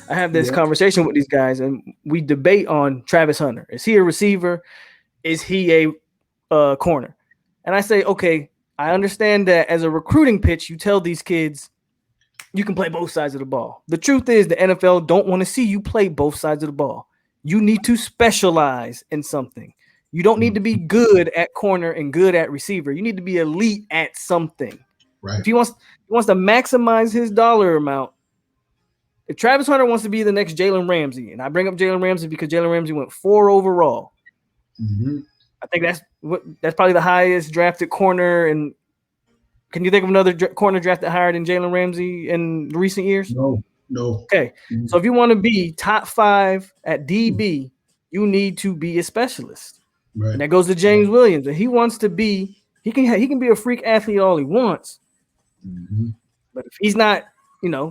I have this conversation with these guys, and we debate on Travis Hunter. Is he a receiver? Is he a corner? And I say, okay, I understand that as a recruiting pitch, you tell these kids you can play both sides of the ball. The truth is the NFL don't want to see you play both sides of the ball. You need to specialize in something. You don't need to be good at corner and good at receiver. You need to be elite at something. Right. If he wants to maximize his dollar amount, if Travis Hunter wants to be the next Jalen Ramsey, and I bring up Jalen Ramsey because Jalen Ramsey went 4 overall. Mm-hmm. I think that's probably the highest drafted corner. And can you think of another corner drafted higher than Jalen Ramsey in recent years? No. Okay, so if you want to be top 5 at DB, you need to be a specialist. Right. And that goes to James Williams. And he wants to be, he can be a freak athlete all he wants. Mm-hmm. But if he's not,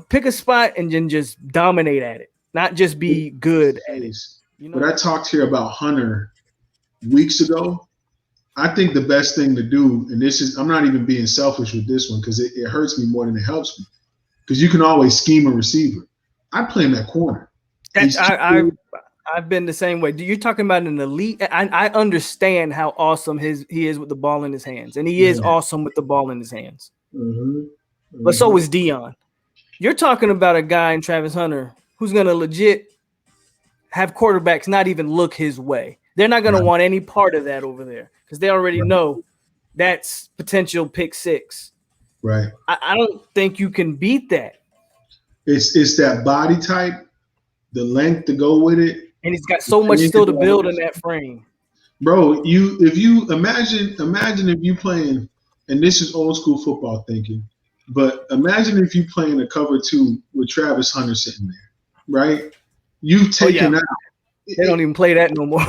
pick a spot and then just dominate at it, not just be good at it. But I talked here about Hunter weeks ago. I think the best thing to do, and I'm not even being selfish with this one because it hurts me more than it helps me, because you can always scheme a receiver. I play him at corner. I've been the same way. You're talking about an elite. I understand how awesome he is with the ball in his hands, and he is awesome with the ball in his hands. Mm-hmm. Mm-hmm. But so is Dion. You're talking about a guy in Travis Hunter who's going to legit have quarterbacks not even look his way. They're not going to want any part of that over there because they already know that's potential pick 6. Right. I don't think you can beat that. It's that body type, the length to go with it. And he's got so much still to build in that frame. Bro, if you imagine if you playing, and this is old school football thinking, but imagine if you playing a cover 2 with Travis Hunter sitting there, right? You've taken out. They don't even play that no more.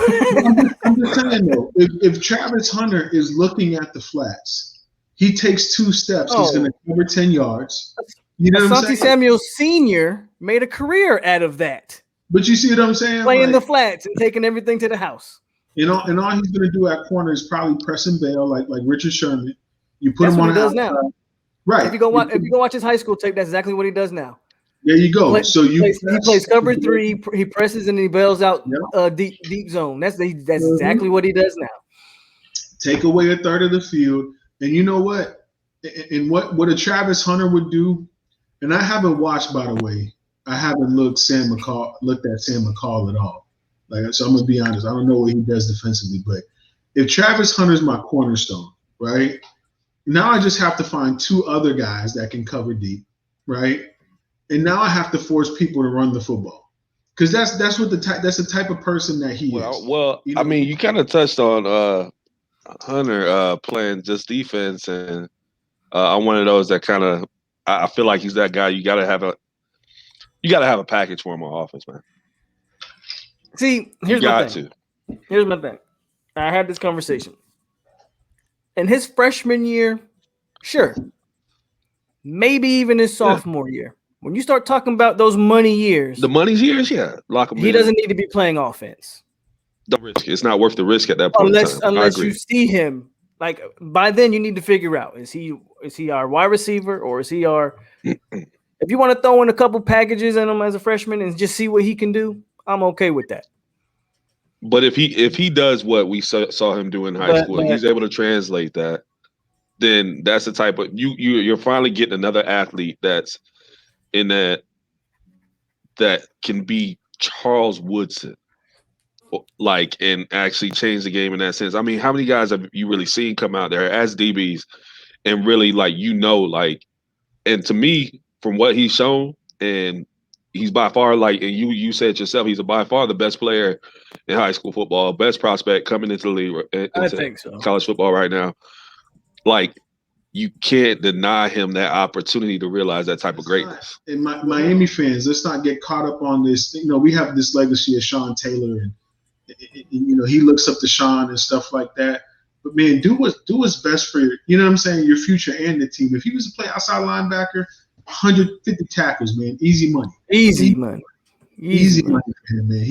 I'm just saying though, if Travis Hunter is looking at the flats, he takes 2 steps, he's going to cover 10 yards. You know what I'm saying? Samuel Sr. made a career out of that. But you see what I'm saying? Playing the flats and taking everything to the house. And all he's going to do at corner is probably press and bail like Richard Sherman. You put him on. That's what he does now. Right. If you go watch his high school tape, that's exactly what he does now. There you go. He plays cover 3. He presses and he bails out deep zone. That's exactly what he does now. Take away a third of the field, and you know what? And what a Travis Hunter would do. And I haven't watched, by the way. I haven't looked at Sam McCall at all. So I'm gonna be honest. I don't know what he does defensively, but if Travis Hunter's my cornerstone, right? Now I just have to find 2 other guys that can cover deep, right? And now I have to force people to run the football, because that's the type of person that he is. Well, I mean, you kind of touched on Hunter playing just defense, and I'm one of those that kind of I feel like he's that guy. You gotta have a package for him on offense, man. See, here's my thing. I had this conversation. In his freshman year, sure. Maybe even his sophomore year. When you start talking about those money years. The money years, lock him in. He doesn't need to be playing offense. Don't risk it. It's not worth the risk at that point. Unless you see him. Like, by then you need to figure out, is he our wide receiver, or is he our if you want to throw in a couple packages in him as a freshman and just see what he can do, I'm okay with that. But if he does what we saw him do in high school, and he's able to translate that, then that's the type of you're finally getting another athlete that's in that can be Charles Woodson, like, and actually change the game in that sense. I mean, how many guys have you really seen come out there as DBs and really, like, and to me, from what he's shown, and he's by far, like, and you said yourself, he's by far the best player in high school football, best prospect coming into the league, I think so. College football right now. Like, you can't deny him that opportunity to realize that type of greatness. And Miami fans, let's not get caught up on this. You know, we have this legacy of Sean Taylor, and you know, he looks up to Sean and stuff like that. But man, do what's best for your future and the team. If he was to play outside linebacker, 150 tackles, man, easy money. Easy money for him, man.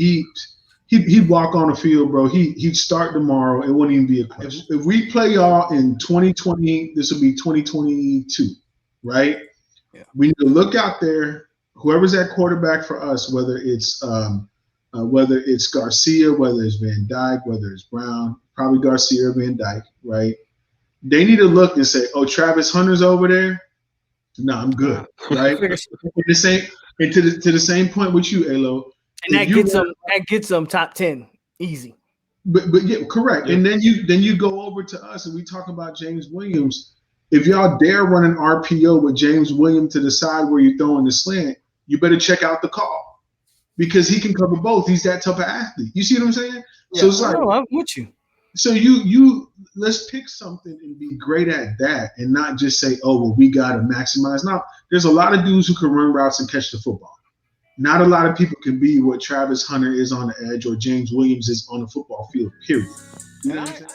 He'd walk on the field, bro. He'd start tomorrow. It wouldn't even be a question. If we play y'all in 2020, this will be 2022, right? Yeah. We need to look out there whoever's at quarterback for us, whether it's Garcia, whether it's Van Dyke, whether it's Brown, probably Garcia or Van Dyke, right? They need to look and say, "Oh, Travis Hunter's over there. No, I'm good." Right? And to the same point with you, Alo. And that gets them top 10 easy. But yeah, correct. Yeah. And then you go over to us and we talk about James Williams. If y'all dare run an RPO with James Williams to the side where you're throwing the slant, you better check out the call because he can cover both. He's that type of athlete. You see what I'm saying? Yeah, so it's like, I'm with you. So you let's pick something and be great at that and not just say, oh, well, we got to maximize. Now, there's a lot of dudes who can run routes and catch the football. Not a lot of people can be what Travis Hunter is on the edge or James Williams is on the football field, period. You know what I'm saying?